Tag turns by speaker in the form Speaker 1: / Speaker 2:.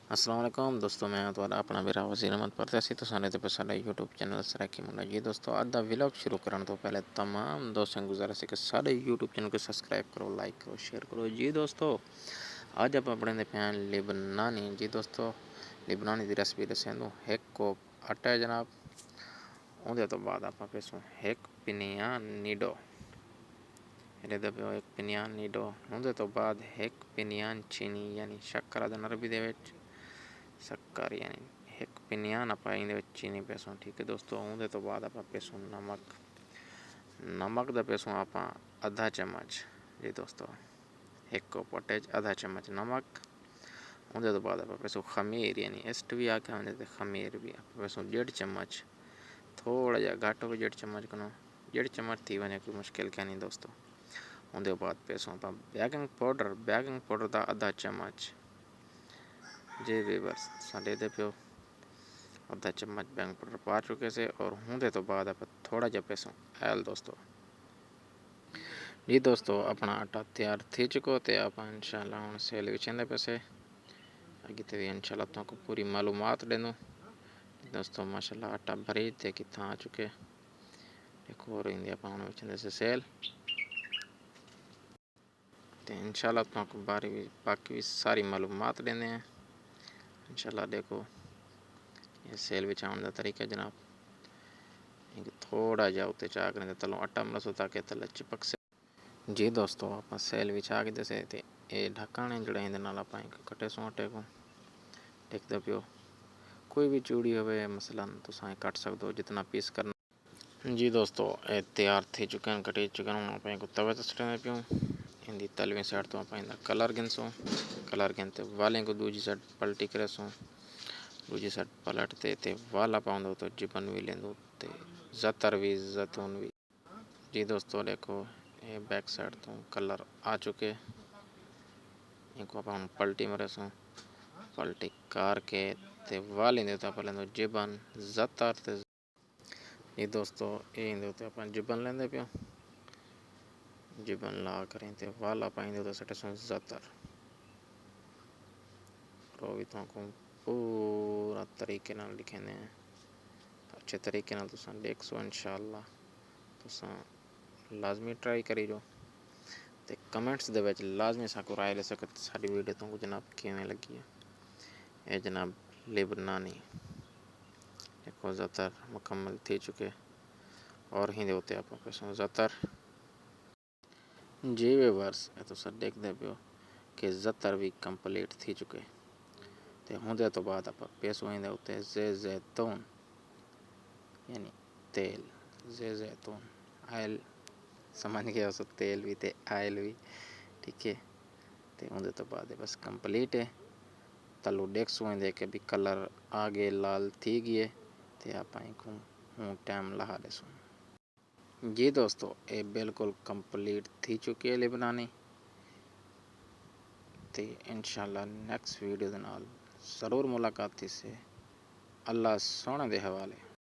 Speaker 1: अस्सलाम वालेकुम दोस्तों, मैं तुम्हारा अपना मेरा वज़ीर अहमद परदेसी। तो सारे तो साडा यूट्यूब चैनल सराकी मुन्ना जी। दोस्तों अज का व्लॉग शुरू करने तो पहले तमाम दोस्तों की गुजारिश है कि सारे यूट्यूब चैनल को सब्सक्राइब करो, लाइक करो, शेयर करो जी। दोस्तों अज आप पढ़ने पे हैं लिबनानी जी। दोस्तों लिबनानी की रेसिपी दसेंदू एक कोप आटा है जनाब। उहदे तो बाद आप पेसों एक पिनिया नीडो एक पिनियान नीडो। उहदे तो बाद एक पिनियान चीनी यानी शक्कर अदन अरबी दे विच शक्कर यानी एक पिनियान आप चीनी पेसों। ठीक है दोस्तों, उहदे तो बाद आप पेसों नमक दा पेसों आप आधा चम्मच जी। दोस्तों एक कप आटे आधा चम्मच नमक। उहदे तो बाद आप पेसों खमीर यानी एस्ट भी आके आने खमीर भी आप पेसों 1.5 चम्मच। थोड़ा जा घट हो 1.5 चम्मच कनो 1.5 चम्मच थी वने कोई मुश्किल क्या नहीं दोस्तों। उहदे बाद पेसों आप बेकिंग पाउडर दा आधा चम्मच जी भी बस साढ़े दे पियो आधा चम्मच बेकिंग पाउडर पा चुके से। और होंदे तो बाद आप थोड़ा जा पेसों आयल दोस्तों जी। दोस्तों अपना आटा तैयार थी चुको तो आप इंशाल्लाह हम सेल विचेंदे पैसे आगे तो इंशाल्लाह तुमको पूरी मालूमात देनू दोस्तों। माशाल्लाह आटा भरी थे कितना आ चुके देखो और इंडिया पाउन विचेंदे से सेल तो इंशाल्लाह तुमको बाकी भी सारी मालूमात देने हैं इंशाल्लाह। देखो ये सेल बिछाने का तरीका जनाब, थोड़ा जा उत्ते चा करें तलों आटा मलसो ताकि तले चिपक से जी। दोस्तों आप सेल बिछा के दसे थे ये ढक्कन है जड़ा इंदे नाल आप कटे सो आटे को देखते पियो। कोई भी चूड़ी होवे मसलन तो साए कट सकते हो जितना पीस करना जी। दोस्तों ये तैयार थी चुके हैं कटे चुके हैं आप को तवे तो सटने पियो। इंदी तलवी साइड तो आप कलर गिनसों कलर गिनते वाले को दूजी साइड पलटी करे सो दूजी साइड पलटते ते वाला पाउंदो तो जिपन भी लेंदो ते ज़तर भी जैतून भी जी। दोस्तों देखो ये बैक साइड तो कलर आ चुके इनको आप पलटी मरे सो पलटी कार के ते वाल इंदे तो आप लेंदो जिबन ज़तर ते जी। दोस्तों ये इंदे तो आप जिबन लेंदे पियो जिबन ला करें ते वाल आप इंदे तो सटे सो ज़तर और भी तो पूरा तरीके नाल लिखेंदे हैं अच्छे तरीके नाल तुसां देख सो इंशाल्लाह। तुसां लाजमी ट्राई करी जो ते कमेंट्स दे विच लाजमी साको राय ले सकत साडी वीडियो तुमको जनाब किवें लगी है। ए जनाब लिबनानी देखो ज़तर मुकम्मल थी चुके और ही देते आप पेसों ज़तर जी। व्यूअर्स ए तो सर देख दे पियो कि ज़तर भी कंप्लीट थी चुके ते होंदे तो बाद आप पेसों ही देते जैतून यानी तेल जैतून आयल समझ गया सो तेल भी ते आयल भी ठीक है। तो उनके तो बाद बस कंप्लीट है तलू देख सो के भी कलर आगे लाल थी गए तो आप हूँ टाइम लहा देसो जी। दोस्तों ये बिल्कुल कंप्लीट थी चुकी है लिबनानी तो इंशाल्लाह नेक्स्ट वीडियो दे नाल ज़रूर मुलाकात थी से अल्लाह सोने दे हवाले।